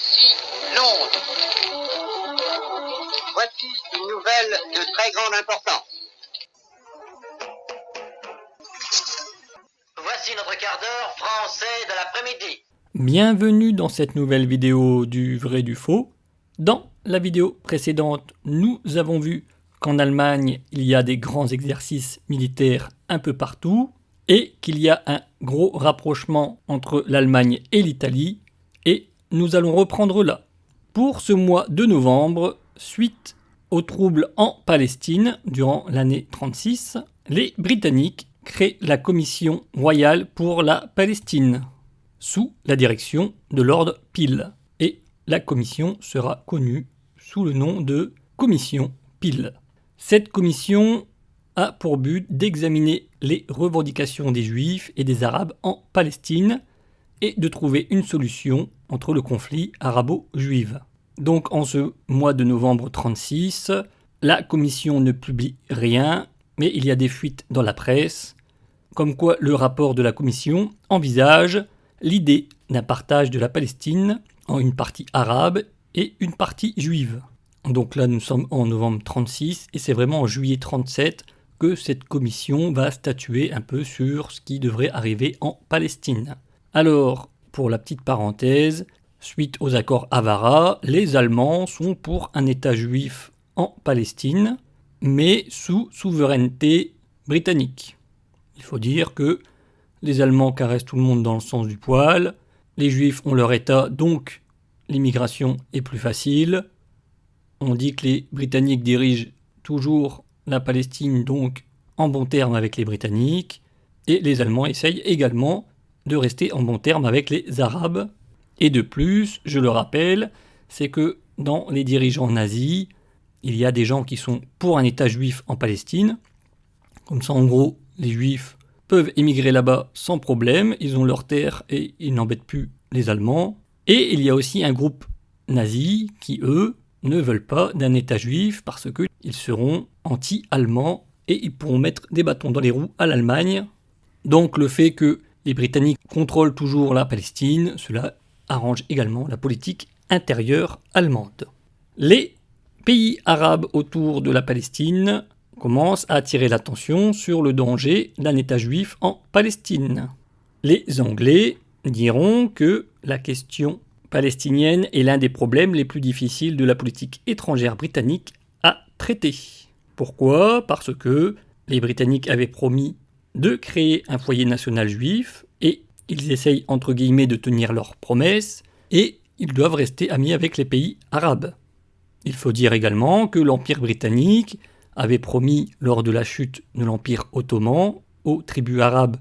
Ici Londres. Voici une nouvelle de très grande importance. Voici notre quart d'heure français de l'après-midi. Bienvenue dans cette nouvelle vidéo du vrai du faux. Dans la vidéo précédente, nous avons vu qu'en Allemagne, il y a des grands exercices militaires un peu partout et qu'il y a un gros rapprochement entre l'Allemagne et l'Italie. Et nous allons reprendre là. Pour ce mois de novembre, suite aux troubles en Palestine durant l'année 36, les Britanniques créent la Commission royale pour la Palestine, sous la direction de Lord Peel. Et la commission sera connue sous le nom de Commission Peel. Cette commission a pour but d'examiner les revendications des Juifs et des Arabes en Palestine et de trouver une solution entre le conflit arabo-juif. Donc en ce mois de novembre 36, la commission ne publie rien, mais il y a des fuites dans la presse, comme quoi le rapport de la commission envisage l'idée d'un partage de la Palestine en une partie arabe et une partie juive. Donc là, nous sommes en novembre 36 et c'est vraiment en juillet 37 que cette commission va statuer un peu sur ce qui devrait arriver en Palestine. Alors, pour la petite parenthèse, suite aux accords Avara, les Allemands sont pour un État juif en Palestine, mais sous souveraineté britannique. Il faut dire que les Allemands caressent tout le monde dans le sens du poil, les Juifs ont leur État, donc l'immigration est plus facile. On dit que les Britanniques dirigent toujours la Palestine, donc en bon terme avec les Britanniques, et les Allemands essayent également de rester en bon terme avec les Arabes. Et de plus, je le rappelle, c'est que dans les dirigeants nazis, il y a des gens qui sont pour un État juif en Palestine. Comme ça, en gros, les Juifs peuvent émigrer là-bas sans problème, ils ont leur terre et ils n'embêtent plus les Allemands. Et il y a aussi un groupe nazi qui, eux, ne veulent pas d'un État juif parce qu'ils seront anti-allemands et ils pourront mettre des bâtons dans les roues à l'Allemagne. Donc le fait que les Britanniques contrôlent toujours la Palestine, cela arrange également la politique intérieure allemande. Les pays arabes autour de la Palestine commence à attirer l'attention sur le danger d'un État juif en Palestine. Les Anglais diront que la question palestinienne est l'un des problèmes les plus difficiles de la politique étrangère britannique à traiter. Pourquoi ? Parce que les Britanniques avaient promis de créer un foyer national juif et ils essayent entre guillemets de tenir leurs promesses et ils doivent rester amis avec les pays arabes. Il faut dire également que l'Empire britannique avait promis lors de la chute de l'Empire ottoman aux tribus arabes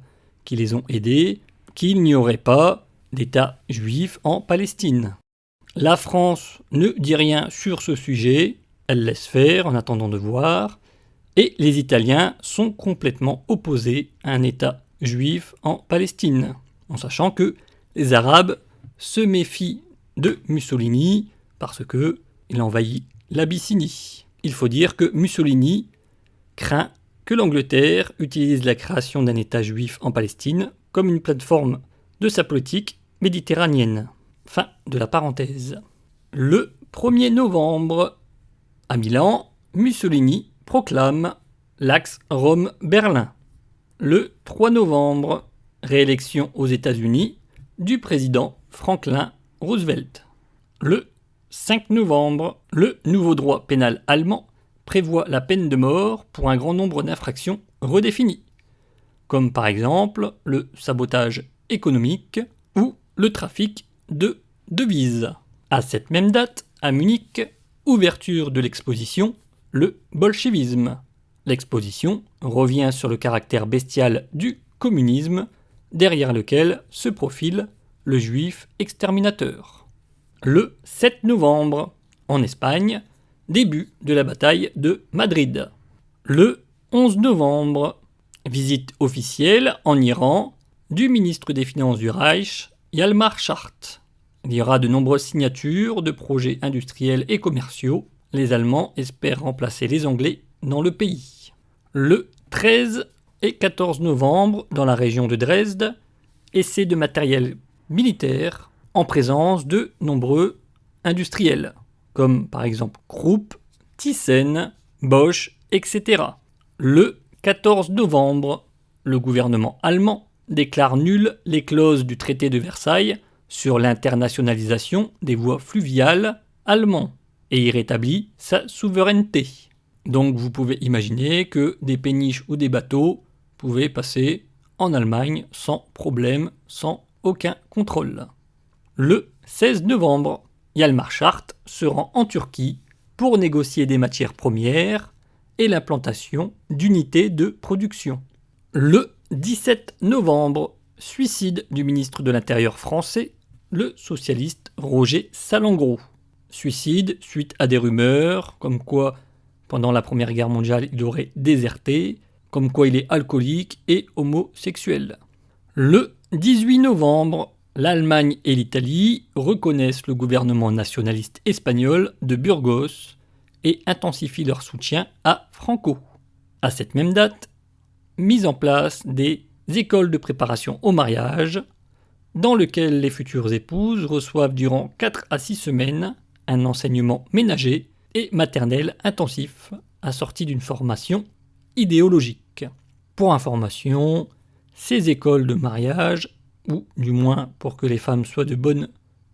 qui les ont aidés qu'il n'y aurait pas d'État juif en Palestine. La France ne dit rien sur ce sujet, elle laisse faire en attendant de voir, et les Italiens sont complètement opposés à un État juif en Palestine, en sachant que les Arabes se méfient de Mussolini parce qu'il envahit l'Abyssinie. Il faut dire que Mussolini craint que l'Angleterre utilise la création d'un État juif en Palestine comme une plateforme de sa politique méditerranéenne. Fin de la parenthèse. Le 1er novembre, à Milan, Mussolini proclame l'axe Rome-Berlin. Le 3 novembre, réélection aux États-Unis du président Franklin Roosevelt. Le 5 novembre, le nouveau droit pénal allemand prévoit la peine de mort pour un grand nombre d'infractions redéfinies, comme par exemple le sabotage économique ou le trafic de devises. À cette même date, à Munich, ouverture de l'exposition Le bolchevisme. L'exposition revient sur le caractère bestial du communisme, derrière lequel se profile le juif exterminateur. Le 7 novembre, en Espagne, début de la bataille de Madrid. Le 11 novembre, visite officielle en Iran du ministre des Finances du Reich, Hjalmar Schacht. Il y aura de nombreuses signatures de projets industriels et commerciaux. Les Allemands espèrent remplacer les Anglais dans le pays. Le 13 et 14 novembre, dans la région de Dresde, essai de matériel militaire en présence de nombreux industriels, comme par exemple Krupp, Thyssen, Bosch, etc. Le 14 novembre, le gouvernement allemand déclare nulles les clauses du traité de Versailles sur l'internationalisation des voies fluviales allemands et y rétablit sa souveraineté. Donc vous pouvez imaginer que des péniches ou des bateaux pouvaient passer en Allemagne sans problème, sans aucun contrôle. Le 16 novembre, Hjalmar Schacht se rend en Turquie pour négocier des matières premières et l'implantation d'unités de production. Le 17 novembre, suicide du ministre de l'Intérieur français, le socialiste Roger Salengro. Suicide suite à des rumeurs comme quoi, pendant la Première Guerre mondiale, il aurait déserté, comme quoi il est alcoolique et homosexuel. Le 18 novembre, l'Allemagne et l'Italie reconnaissent le gouvernement nationaliste espagnol de Burgos et intensifient leur soutien à Franco. À cette même date, mise en place des écoles de préparation au mariage, dans lesquelles les futures épouses reçoivent durant 4 à 6 semaines un enseignement ménager et maternel intensif, assorti d'une formation idéologique. Pour information, ces écoles de mariage, ou du moins pour que les femmes soient de bonnes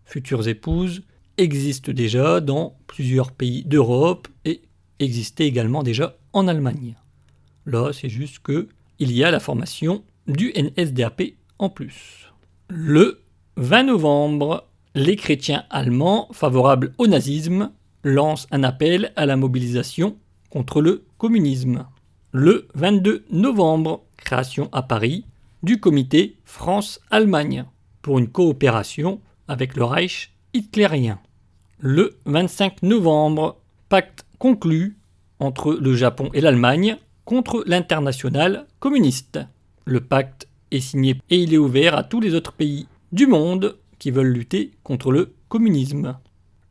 futures épouses, existent déjà dans plusieurs pays d'Europe et existaient également déjà en Allemagne. Là, c'est juste qu'il y a la formation du NSDAP en plus. Le 20 novembre, les chrétiens allemands favorables au nazisme lancent un appel à la mobilisation contre le communisme. Le 22 novembre, création à Paris du comité France-Allemagne pour une coopération avec le Reich hitlérien. Le 25 novembre, pacte conclu entre le Japon et l'Allemagne contre l'internationale communiste. Le pacte est signé et il est ouvert à tous les autres pays du monde qui veulent lutter contre le communisme.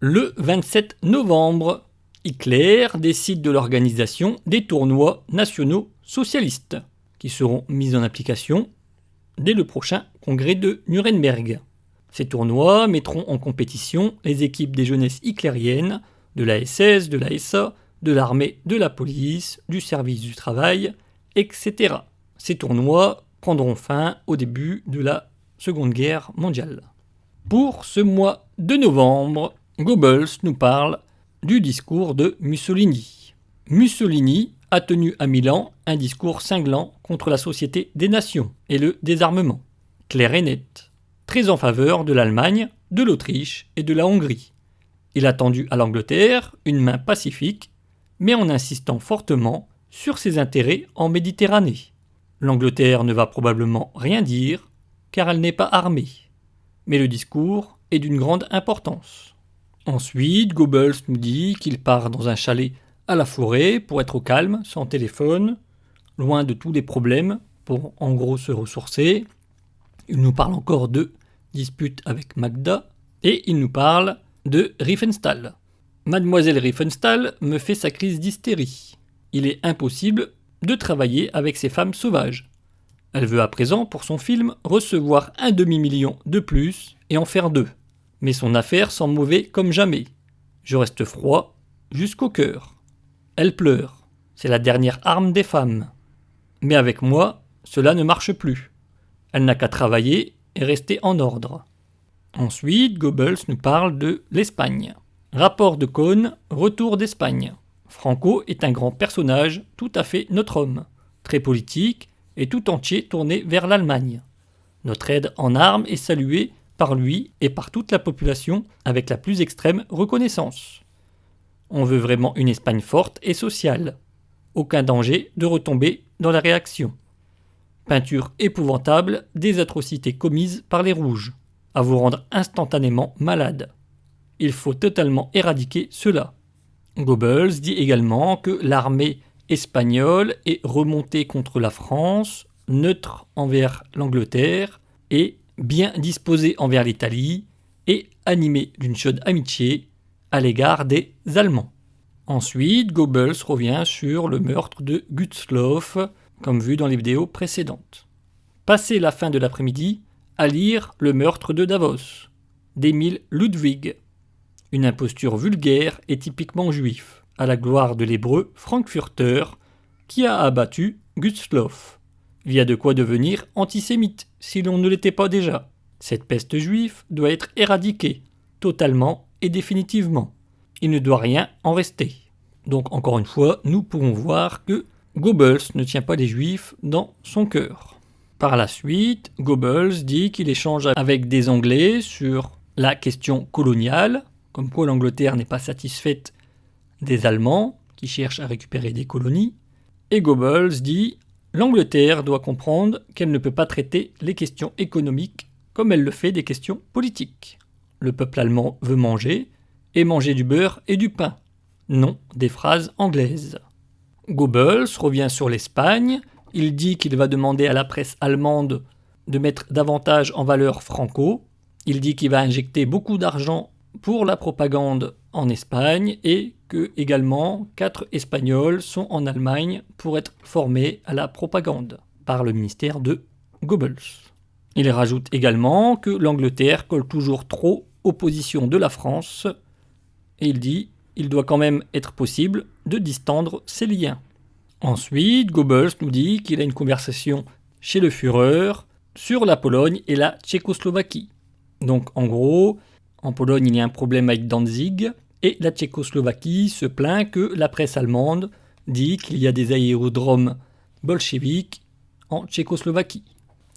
Le 27 novembre, Hitler décide de l'organisation des tournois nationaux socialistes qui seront mis en application dès le prochain congrès de Nuremberg. Ces tournois mettront en compétition les équipes des jeunesses hitlériennes, de la SS, de la SA, de l'armée, de la police, du service du travail, etc. Ces tournois prendront fin au début de la Seconde Guerre mondiale. Pour ce mois de novembre, Goebbels nous parle du discours de Mussolini. Mussolini a tenu à Milan un discours cinglant contre la Société des Nations et le désarmement, clair et net, très en faveur de l'Allemagne, de l'Autriche et de la Hongrie. Il a tendu à l'Angleterre une main pacifique, mais en insistant fortement sur ses intérêts en Méditerranée. L'Angleterre ne va probablement rien dire, car elle n'est pas armée. Mais le discours est d'une grande importance. Ensuite, Goebbels nous dit qu'il part dans un chalet à la forêt pour être au calme, sans téléphone, loin de tous les problèmes, pour en gros se ressourcer. Il nous parle encore de dispute avec Magda, et il nous parle de Riefenstahl. Mademoiselle Riefenstahl me fait sa crise d'hystérie. Il est impossible de travailler avec ces femmes sauvages. Elle veut à présent, pour son film, recevoir 1 demi-million de plus et en faire 2. Mais son affaire sent mauvais comme jamais. Je reste froid jusqu'au cœur. Elle pleure. C'est la dernière arme des femmes. Mais avec moi, cela ne marche plus. Elle n'a qu'à travailler et rester en ordre. Ensuite, Goebbels nous parle de l'Espagne. Rapport de Cohn, retour d'Espagne. Franco est un grand personnage, tout à fait notre homme, très politique et tout entier tourné vers l'Allemagne. Notre aide en armes est saluée par lui et par toute la population avec la plus extrême reconnaissance. On veut vraiment une Espagne forte et sociale. Aucun danger de retomber dans la réaction. Peinture épouvantable des atrocités commises par les Rouges, à vous rendre instantanément malade. Il faut totalement éradiquer cela. Goebbels dit également que l'armée espagnole est remontée contre la France, neutre envers l'Angleterre et bien disposée envers l'Italie et animée d'une chaude amitié à l'égard des Allemands. Ensuite, Goebbels revient sur le meurtre de Gützloff, comme vu dans les vidéos précédentes. Passé la fin de l'après-midi, à lire Le meurtre de Davos, d'Emil Ludwig. Une imposture vulgaire et typiquement juif, à la gloire de l'hébreu Frankfurter, qui a abattu Gustloff. Il y a de quoi devenir antisémite, si l'on ne l'était pas déjà. Cette peste juive doit être éradiquée, totalement et définitivement. Il ne doit rien en rester. Donc encore une fois, nous pouvons voir que Goebbels ne tient pas les juifs dans son cœur. Par la suite, Goebbels dit qu'il échange avec des Anglais sur la question coloniale, comme quoi l'Angleterre n'est pas satisfaite des Allemands qui cherchent à récupérer des colonies. Et Goebbels dit « L'Angleterre doit comprendre qu'elle ne peut pas traiter les questions économiques comme elle le fait des questions politiques. Le peuple allemand veut manger, et manger du beurre et du pain, non des phrases anglaises. » Goebbels revient sur l'Espagne, il dit qu'il va demander à la presse allemande de mettre davantage en valeur Franco, il dit qu'il va injecter beaucoup d'argent pour la propagande en Espagne et que également 4 Espagnols sont en Allemagne pour être formés à la propagande par le ministère de Goebbels. Il rajoute également que l'Angleterre colle toujours trop aux positions de la France et il dit qu'il doit quand même être possible de distendre ces liens. Ensuite, Goebbels nous dit qu'il a une conversation chez le Führer sur la Pologne et la Tchécoslovaquie. Donc en gros, en Pologne il y a un problème avec Danzig et la Tchécoslovaquie se plaint que la presse allemande dit qu'il y a des aérodromes bolcheviques en Tchécoslovaquie.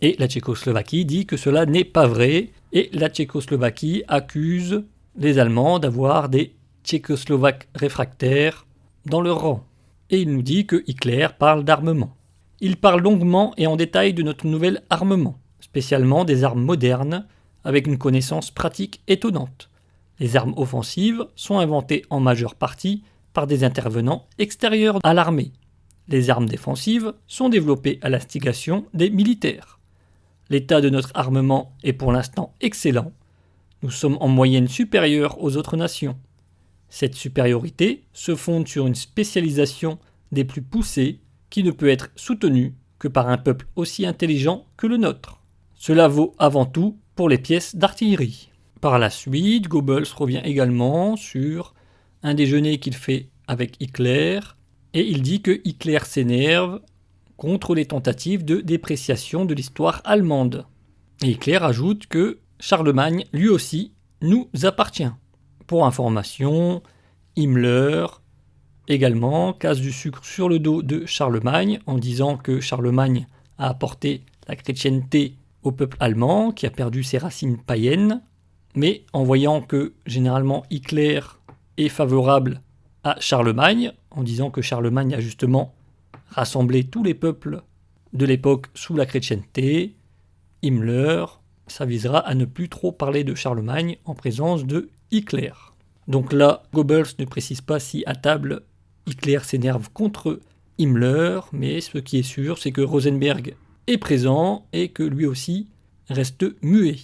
Et la Tchécoslovaquie dit que cela n'est pas vrai et la Tchécoslovaquie accuse les Allemands d'avoir des Tchécoslovaques réfractaires dans leur rang. Et il nous dit que Hitler parle d'armement. Il parle longuement et en détail de notre nouvel armement, spécialement des armes modernes, avec une connaissance pratique étonnante. Les armes offensives sont inventées en majeure partie par des intervenants extérieurs à l'armée. Les armes défensives sont développées à l'instigation des militaires. L'état de notre armement est pour l'instant excellent. Nous sommes en moyenne supérieurs aux autres nations. Cette supériorité se fonde sur une spécialisation des plus poussées qui ne peut être soutenue que par un peuple aussi intelligent que le nôtre. Cela vaut avant tout pour les pièces d'artillerie. Par la suite, Goebbels revient également sur un déjeuner qu'il fait avec Hitler et il dit que Hitler s'énerve contre les tentatives de dépréciation de l'histoire allemande. Et Hitler ajoute que Charlemagne, lui aussi, nous appartient. Pour information, Himmler également casse du sucre sur le dos de Charlemagne en disant que Charlemagne a apporté la chrétienté au peuple allemand qui a perdu ses racines païennes, mais en voyant que généralement Hitler est favorable à Charlemagne, en disant que Charlemagne a justement rassemblé tous les peuples de l'époque sous la chrétienté, Himmler s'avisera à ne plus trop parler de Charlemagne en présence de Hitler. Donc là, Goebbels ne précise pas si à table Hitler s'énerve contre Himmler, mais ce qui est sûr, c'est que Rosenberg est présent et que lui aussi reste muet,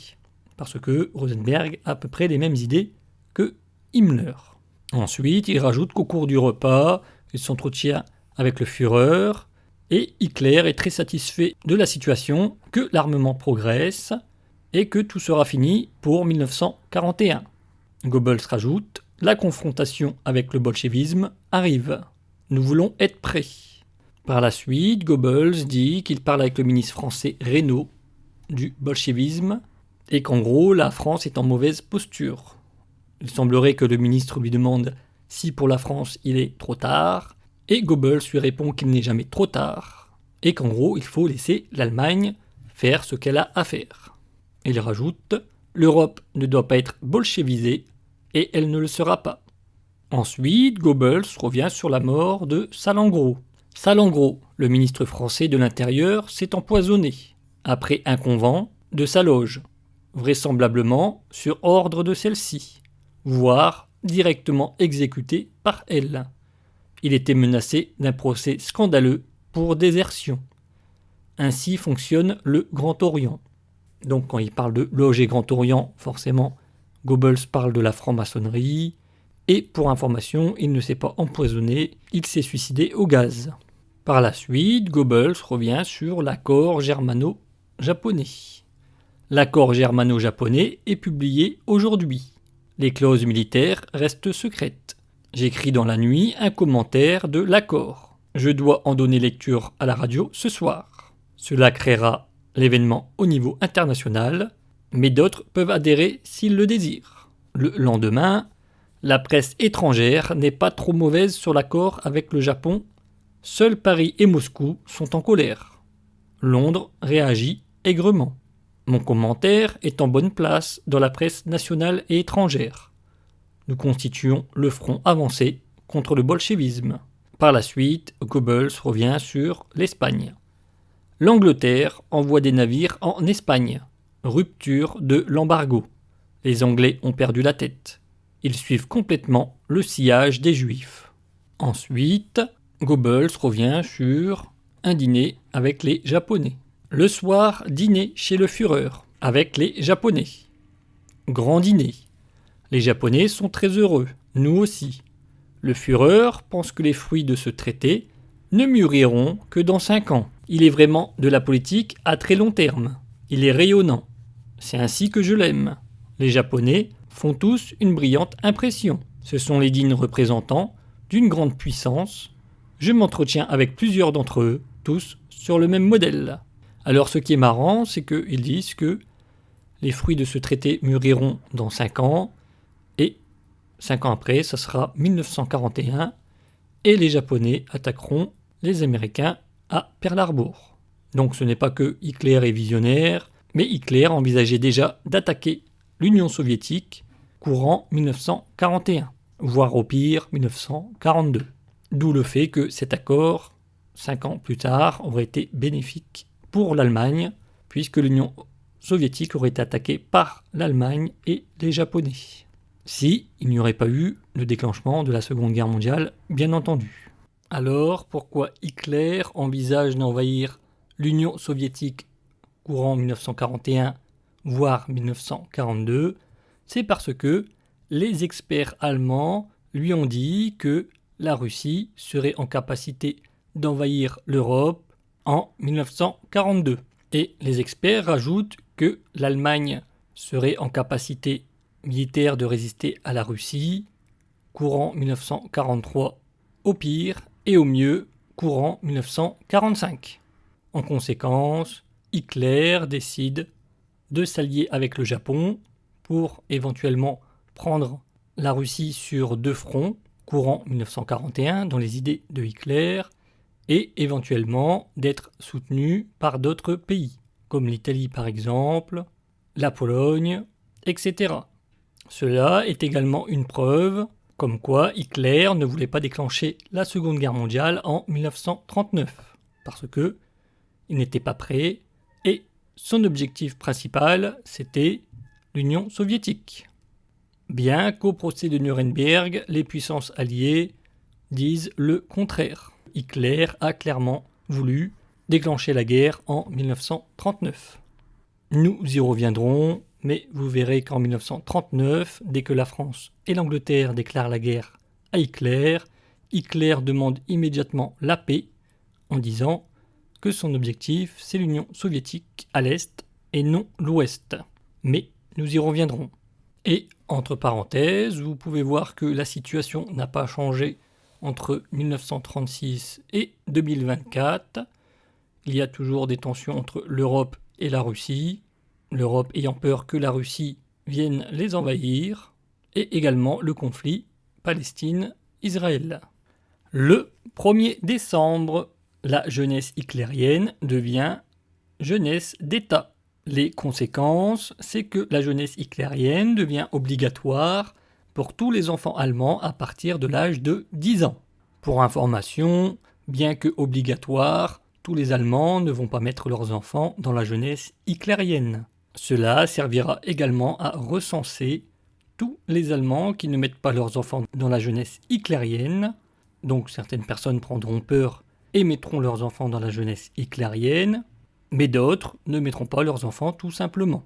parce que Rosenberg a à peu près les mêmes idées que Himmler. Ensuite, il rajoute qu'au cours du repas, il s'entretient avec le Führer, et Hitler est très satisfait de la situation, que l'armement progresse, et que tout sera fini pour 1941. Goebbels rajoute « La confrontation avec le bolchevisme arrive. Nous voulons être prêts. » Par la suite, Goebbels dit qu'il parle avec le ministre français Reynaud du bolchevisme et qu'en gros, la France est en mauvaise posture. Il semblerait que le ministre lui demande si pour la France il est trop tard, et Goebbels lui répond qu'il n'est jamais trop tard, et qu'en gros, il faut laisser l'Allemagne faire ce qu'elle a à faire. Il rajoute « L'Europe ne doit pas être bolchevisée, et elle ne le sera pas. » Ensuite, Goebbels revient sur la mort de Salengro. Salengro, le ministre français de l'Intérieur, s'est empoisonné, après un convent de sa loge, vraisemblablement sur ordre de celle-ci, voire directement exécuté par elle. Il était menacé d'un procès scandaleux pour désertion. Ainsi fonctionne le Grand Orient. Donc quand il parle de loge et Grand Orient, forcément, Goebbels parle de la franc-maçonnerie, et pour information, il ne s'est pas empoisonné, il s'est suicidé au gaz. Par la suite, Goebbels revient sur l'accord germano-japonais. L'accord germano-japonais est publié aujourd'hui. Les clauses militaires restent secrètes. J'écris dans la nuit un commentaire de l'accord. Je dois en donner lecture à la radio ce soir. Cela créera l'événement au niveau international, mais d'autres peuvent adhérer s'ils le désirent. Le lendemain, la presse étrangère n'est pas trop mauvaise sur l'accord avec le Japon. Seuls Paris et Moscou sont en colère. Londres réagit aigrement. Mon commentaire est en bonne place dans la presse nationale et étrangère. Nous constituons le front avancé contre le bolchevisme. Par la suite, Goebbels revient sur l'Espagne. L'Angleterre envoie des navires en Espagne. Rupture de l'embargo. Les Anglais ont perdu la tête. Ils suivent complètement le sillage des Juifs. Ensuite, Goebbels revient sur un dîner avec les Japonais. Le soir, dîner chez le Führer avec les Japonais. Grand dîner. Les Japonais sont très heureux, nous aussi. Le Führer pense que les fruits de ce traité ne mûriront que dans 5 ans. Il est vraiment de la politique à très long terme. Il est rayonnant. C'est ainsi que je l'aime. Les Japonais font tous une brillante impression. Ce sont les dignes représentants d'une grande puissance. Je m'entretiens avec plusieurs d'entre eux, tous sur le même modèle. Alors ce qui est marrant, c'est qu'ils disent que les fruits de ce traité mûriront dans 5 ans, et 5 ans après, ça sera 1941, et les Japonais attaqueront les Américains à Pearl Harbor. Donc ce n'est pas que Hitler est visionnaire, mais Hitler envisageait déjà d'attaquer l'Union soviétique courant 1941, voire au pire 1942. D'où le fait que cet accord, 5 ans plus tard, aurait été bénéfique pour l'Allemagne, puisque l'Union soviétique aurait été attaquée par l'Allemagne et les Japonais. Si il n'y aurait pas eu le déclenchement de la Seconde Guerre mondiale, bien entendu. Alors, pourquoi Hitler envisage d'envahir l'Union soviétique courant 1941, voire 1942 ? C'est parce que les experts allemands lui ont dit que la Russie serait en capacité d'envahir l'Europe en 1942. Et les experts rajoutent que l'Allemagne serait en capacité militaire de résister à la Russie courant 1943 au pire et au mieux courant 1945. En conséquence, Hitler décide de s'allier avec le Japon pour éventuellement prendre la Russie sur 2 fronts courant 1941 dans les idées de Hitler et éventuellement d'être soutenu par d'autres pays, comme l'Italie par exemple, la Pologne, etc. Cela est également une preuve comme quoi Hitler ne voulait pas déclencher la Seconde Guerre mondiale en 1939, parce que il n'était pas prêt et son objectif principal c'était l'Union soviétique. Bien qu'au procès de Nuremberg, les puissances alliées disent le contraire. Hitler a clairement voulu déclencher la guerre en 1939. Nous y reviendrons, mais vous verrez qu'en 1939, dès que la France et l'Angleterre déclarent la guerre à Hitler, Hitler demande immédiatement la paix en disant que son objectif c'est l'Union soviétique à l'Est et non l'Ouest. Mais nous y reviendrons. Et entre parenthèses, vous pouvez voir que la situation n'a pas changé entre 1936 et 2024. Il y a toujours des tensions entre l'Europe et la Russie, l'Europe ayant peur que la Russie vienne les envahir, et également le conflit Palestine-Israël. Le 1er décembre, la jeunesse hitlérienne devient jeunesse d'État. Les conséquences, c'est que la jeunesse hitlérienne devient obligatoire pour tous les enfants allemands à partir de l'âge de 10 ans. Pour information, bien que obligatoire, tous les Allemands ne vont pas mettre leurs enfants dans la jeunesse hitlérienne. Cela servira également à recenser tous les Allemands qui ne mettent pas leurs enfants dans la jeunesse hitlérienne. Donc certaines personnes prendront peur et mettront leurs enfants dans la jeunesse hitlérienne, mais d'autres ne mettront pas leurs enfants tout simplement.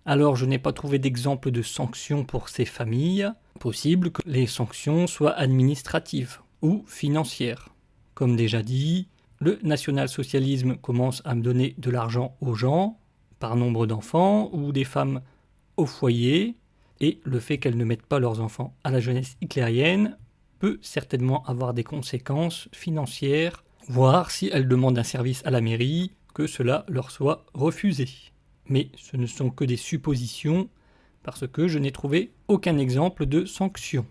Alors je n'ai pas trouvé d'exemple de sanctions pour ces familles. Possible que les sanctions soient administratives ou financières. Comme déjà dit, le national-socialisme commence à me donner de l'argent aux gens, par nombre d'enfants, ou des femmes au foyer, et le fait qu'elles ne mettent pas leurs enfants à la jeunesse hitlérienne peut certainement avoir des conséquences financières, voire si elles demandent un service à la mairie, que cela leur soit refusé. Mais ce ne sont que des suppositions, parce que je n'ai trouvé aucun exemple de sanction.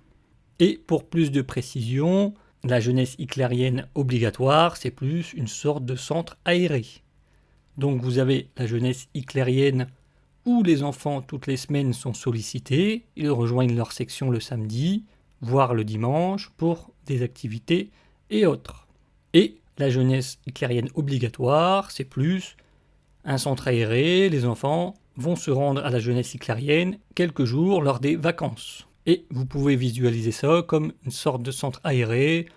Et pour plus de précision, la jeunesse hitlérienne obligatoire, c'est plus une sorte de centre aéré. Donc vous avez la jeunesse hitlérienne où les enfants toutes les semaines sont sollicités, ils rejoignent leur section le samedi, voire le dimanche, pour des activités et autres. Et la jeunesse hitlérienne obligatoire, c'est plus un centre aéré, les enfants vont se rendre à la jeunesse hitlérienne quelques jours lors des vacances. Et vous pouvez visualiser ça comme une sorte de centre aéré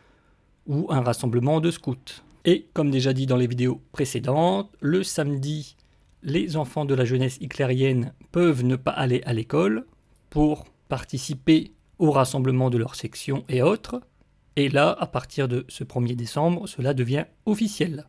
ou un rassemblement de scouts. Et comme déjà dit dans les vidéos précédentes, le samedi, les enfants de la jeunesse hitlérienne peuvent ne pas aller à l'école pour participer au rassemblement de leur section et autres. Et là, à partir de ce 1er décembre, cela devient officiel.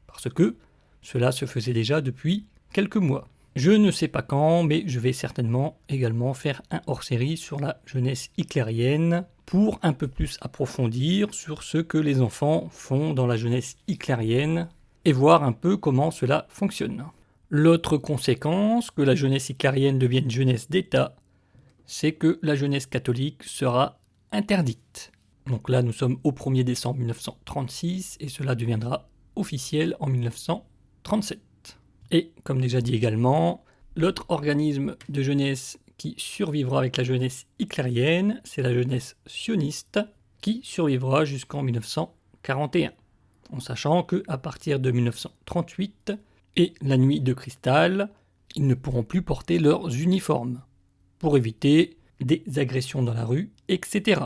Parce que cela se faisait déjà depuis quelques mois. Je ne sais pas quand, mais je vais certainement également faire un hors-série sur la jeunesse hitlérienne pour un peu plus approfondir sur ce que les enfants font dans la jeunesse hitlérienne et voir un peu comment cela fonctionne. L'autre conséquence, que la jeunesse hitlérienne devienne jeunesse d'État, c'est que la jeunesse catholique sera interdite. Donc là, nous sommes au 1er décembre 1936 et cela deviendra officiel en 1937. Et comme déjà dit également, l'autre organisme de jeunesse qui survivra avec la jeunesse hitlérienne, c'est la jeunesse sioniste qui survivra jusqu'en 1941. En sachant qu'à partir de 1938 et la nuit de cristal, ils ne pourront plus porter leurs uniformes pour éviter des agressions dans la rue, etc.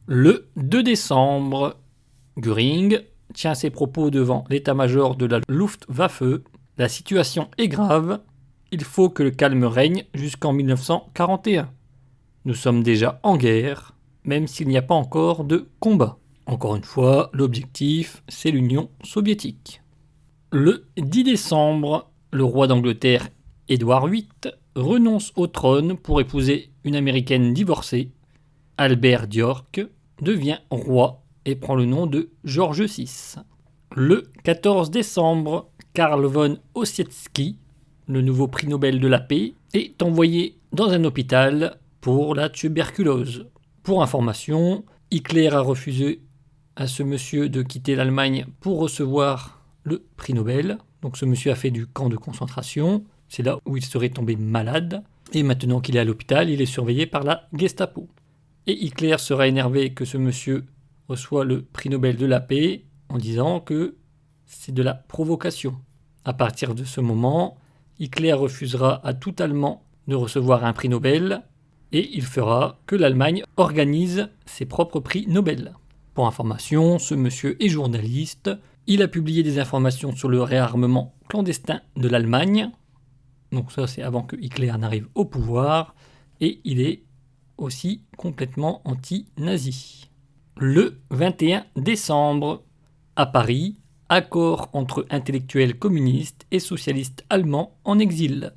Le 2 décembre, Göring tient ses propos devant l'état-major de la Luftwaffe. La situation est grave, il faut que le calme règne jusqu'en 1941. Nous sommes déjà en guerre, même s'il n'y a pas encore de combat. Encore une fois, l'objectif, c'est l'Union soviétique. Le 10 décembre, le roi d'Angleterre, Édouard VIII, renonce au trône pour épouser une américaine divorcée. Albert d'York devient roi et prend le nom de George VI. Le 14 décembre, Karl von Ossietzky, le nouveau prix Nobel de la paix, est envoyé dans un hôpital pour la tuberculose. Pour information, Hitler a refusé à ce monsieur de quitter l'Allemagne pour recevoir le prix Nobel. Donc ce monsieur a fait du camp de concentration, c'est là où il serait tombé malade. Et maintenant qu'il est à l'hôpital, il est surveillé par la Gestapo. Et Hitler sera énervé que ce monsieur reçoit le prix Nobel de la paix en disant que c'est de la provocation. À partir de ce moment, Hitler refusera à tout Allemand de recevoir un prix Nobel et il fera que l'Allemagne organise ses propres prix Nobel. Pour information, ce monsieur est journaliste. Il a publié des informations sur le réarmement clandestin de l'Allemagne. Donc ça, c'est avant que Hitler n'arrive au pouvoir. Et il est aussi complètement anti-nazi. Le 21 décembre, à Paris, accord entre intellectuels communistes et socialistes allemands en exil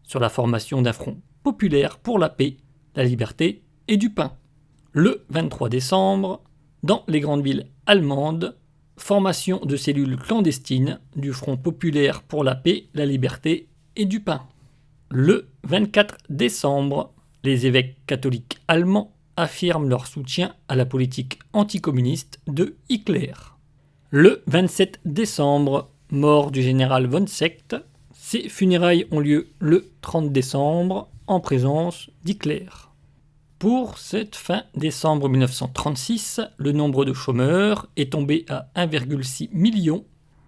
sur la formation d'un front populaire pour la paix, la liberté et du pain. Le 23 décembre, dans les grandes villes allemandes, formation de cellules clandestines du Front populaire pour la paix, la liberté et du pain. Le 24 décembre, les évêques catholiques allemands affirment leur soutien à la politique anticommuniste de Hitler. Le 27 décembre, mort du général von Seeckt, ses funérailles ont lieu le 30 décembre en présence d'Hitler. Pour cette fin décembre 1936, le nombre de chômeurs est tombé à 1,6 million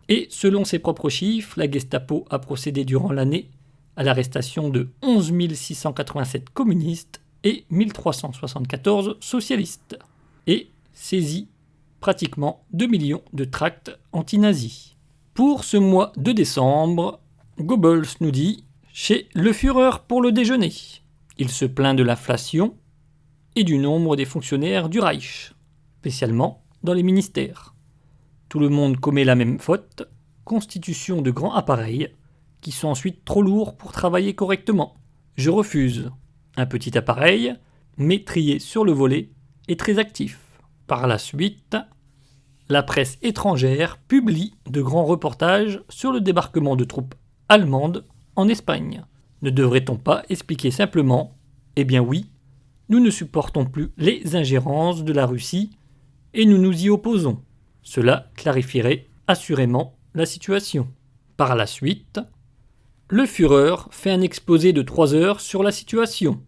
et selon ses propres chiffres, la Gestapo a procédé durant l'année à l'arrestation de 11 687 communistes et 1374 socialistes et saisit pratiquement 2 millions de tracts anti-nazis. Pour ce mois de décembre, Goebbels nous dit « Chez le Führer pour le déjeuner ». Il se plaint de l'inflation et du nombre des fonctionnaires du Reich, spécialement dans les ministères. Tout le monde commet la même faute, constitution de grands appareils qui sont ensuite trop lourds pour travailler correctement. Je refuse. Un petit appareil, mais trié sur le volet et très actif. Par la suite, la presse étrangère publie de grands reportages sur le débarquement de troupes allemandes en Espagne. Ne devrait-on pas expliquer simplement « Eh bien oui, nous ne supportons plus les ingérences de la Russie et nous nous y opposons ». Cela clarifierait assurément la situation. Par la suite, le Führer fait un exposé de 3 heures sur la situation.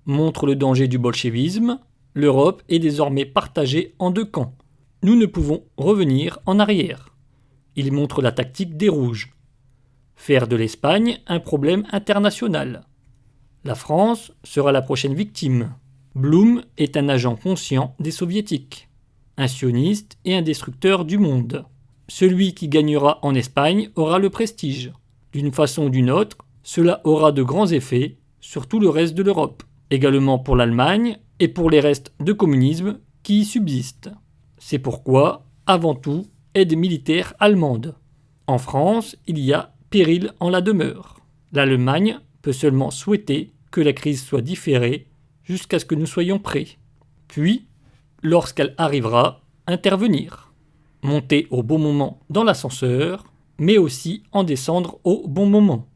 Montre le danger du bolchevisme, l'Europe est désormais partagée en 2 camps. Nous ne pouvons revenir en arrière. Il montre la tactique des rouges. Faire de l'Espagne un problème international. La France sera la prochaine victime. Blum est un agent conscient des soviétiques, un sioniste et un destructeur du monde. Celui qui gagnera en Espagne aura le prestige. D'une façon ou d'une autre, cela aura de grands effets sur tout le reste de l'Europe, également pour l'Allemagne et pour les restes de communisme qui y subsistent. C'est pourquoi, avant tout, aide militaire allemande. En France, il y a péril en la demeure. L'Allemagne peut seulement souhaiter que la crise soit différée jusqu'à ce que nous soyons prêts. Puis, lorsqu'elle arrivera, intervenir. Monter au bon moment dans l'ascenseur, mais aussi en descendre au bon moment.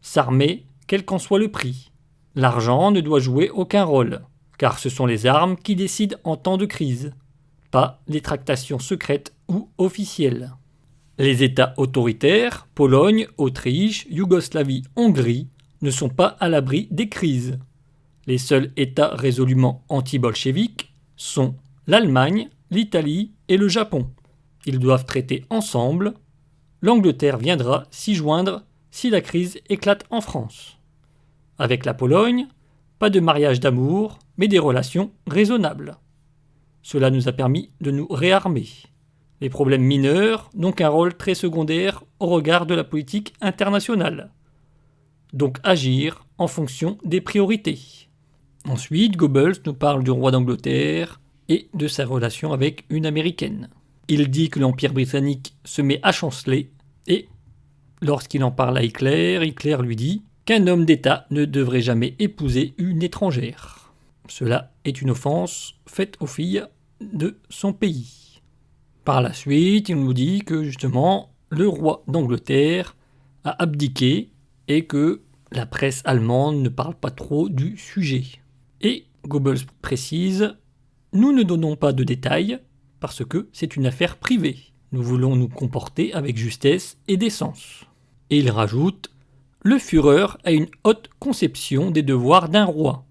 S'armer, quel qu'en soit le prix. L'argent ne doit jouer aucun rôle, car ce sont les armes qui décident en temps de crise, pas les tractations secrètes ou officielles. Les États autoritaires, Pologne, Autriche, Yougoslavie, Hongrie, ne sont pas à l'abri des crises. Les seuls États résolument anti-bolcheviques sont l'Allemagne, l'Italie et le Japon. Ils doivent traiter ensemble. L'Angleterre viendra s'y joindre si la crise éclate en France. Avec la Pologne, pas de mariage d'amour, mais des relations raisonnables. Cela nous a permis de nous réarmer. Les problèmes mineurs n'ont qu'un rôle très secondaire au regard de la politique internationale. Donc agir en fonction des priorités. Ensuite, Goebbels nous parle du roi d'Angleterre et de sa relation avec une Américaine. Il dit que l'Empire britannique se met à chanceler et, lorsqu'il en parle à Hitler, Hitler lui dit qu'un homme d'État ne devrait jamais épouser une étrangère. Cela est une offense faite aux filles de son pays. Par la suite, il nous dit que justement, le roi d'Angleterre a abdiqué et que la presse allemande ne parle pas trop du sujet. Et Goebbels précise « Nous ne donnons pas de détails parce que c'est une affaire privée. Nous voulons nous comporter avec justesse et décence. » Et il rajoute « Le Führer a une haute conception des devoirs d'un roi.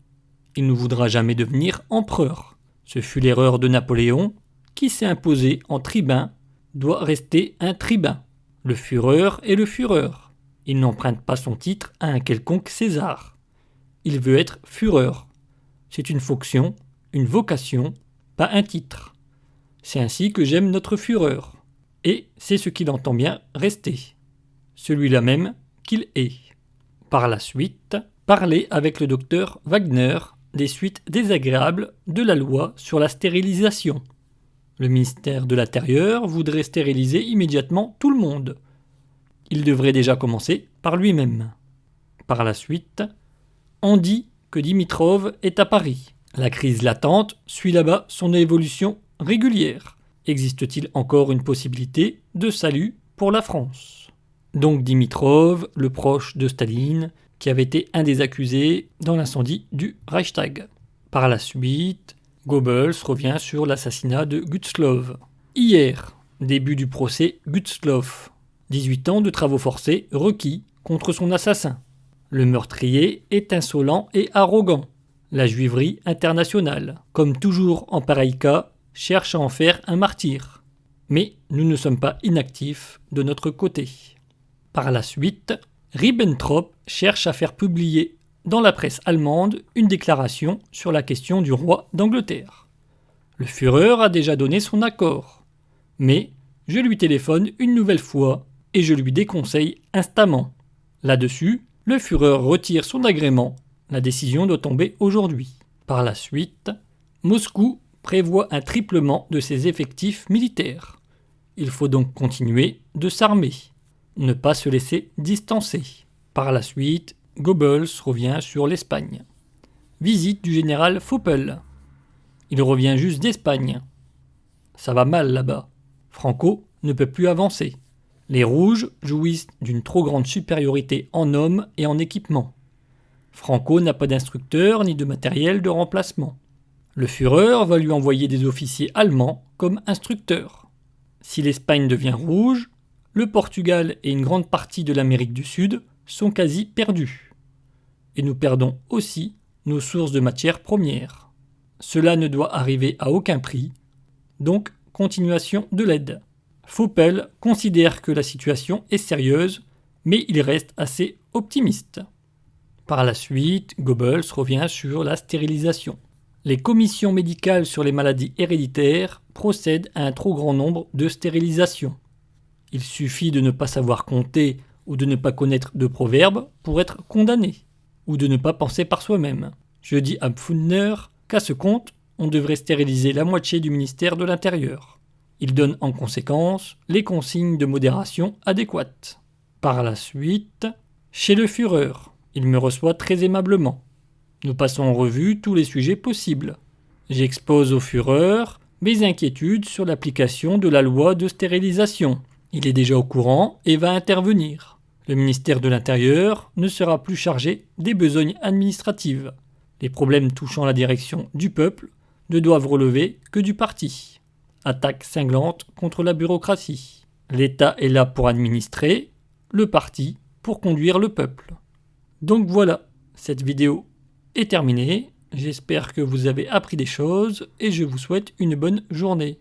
Il ne voudra jamais devenir empereur. Ce fut l'erreur de Napoléon qui s'est imposé en tribun, doit rester un tribun. Le Führer est le Führer. Il n'emprunte pas son titre à un quelconque César. Il veut être Führer. C'est une fonction, une vocation, pas un titre. C'est ainsi que j'aime notre Führer. Et c'est ce qu'il entend bien rester. Celui-là même qu'il est. » Par la suite, parler avec le docteur Wagner des suites désagréables de la loi sur la stérilisation. Le ministère de l'Intérieur voudrait stériliser immédiatement tout le monde. Il devrait déjà commencer par lui-même. Par la suite, on dit que Dimitrov est à Paris. La crise latente suit là-bas son évolution régulière. Existe-t-il encore une possibilité de salut pour la France ? Donc Dimitrov, le proche de Staline, qui avait été un des accusés dans l'incendie du Reichstag. Par la suite, Goebbels revient sur l'assassinat de Gustloff. Hier, début du procès Gustloff. 18 ans de travaux forcés requis contre son assassin. Le meurtrier est insolent et arrogant. La juiverie internationale, comme toujours en pareil cas, cherche à en faire un martyr. Mais nous ne sommes pas inactifs de notre côté. Par la suite, Ribbentrop cherche à faire publier dans la presse allemande une déclaration sur la question du roi d'Angleterre. Le Führer a déjà donné son accord. Mais je lui téléphone une nouvelle fois et je lui déconseille instamment. Là-dessus, le Führer retire son agrément. La décision doit tomber aujourd'hui. Par la suite, Moscou prévoit un triplement de ses effectifs militaires. Il faut donc continuer de s'armer, ne pas se laisser distancer. Par la suite, Goebbels revient sur l'Espagne. Visite du général Faupel. Il revient juste d'Espagne. Ça va mal là-bas. Franco ne peut plus avancer. Les Rouges jouissent d'une trop grande supériorité en hommes et en équipement. Franco n'a pas d'instructeur ni de matériel de remplacement. Le Führer va lui envoyer des officiers allemands comme instructeurs. Si l'Espagne devient rouge, le Portugal et une grande partie de l'Amérique du Sud sont quasi perdus. Et nous perdons aussi nos sources de matières premières. Cela ne doit arriver à aucun prix, donc continuation de l'aide. Faupel considère que la situation est sérieuse, mais il reste assez optimiste. Par la suite, Goebbels revient sur la stérilisation. Les commissions médicales sur les maladies héréditaires procèdent à un trop grand nombre de stérilisations. Il suffit de ne pas savoir compter ou de ne pas connaître de proverbes pour être condamné, ou de ne pas penser par soi-même. Je dis à Pfundner qu'à ce compte, on devrait stériliser la moitié du ministère de l'Intérieur. Il donne en conséquence les consignes de modération adéquates. Par la suite, chez le Führer, il me reçoit très aimablement. Nous passons en revue tous les sujets possibles. J'expose au Führer mes inquiétudes sur l'application de la loi de stérilisation. Il est déjà au courant et va intervenir. Le ministère de l'Intérieur ne sera plus chargé des besognes administratives. Les problèmes touchant la direction du peuple ne doivent relever que du parti. Attaque cinglante contre la bureaucratie. L'État est là pour administrer, le parti pour conduire le peuple. Donc voilà, cette vidéo est terminée. J'espère que vous avez appris des choses et je vous souhaite une bonne journée.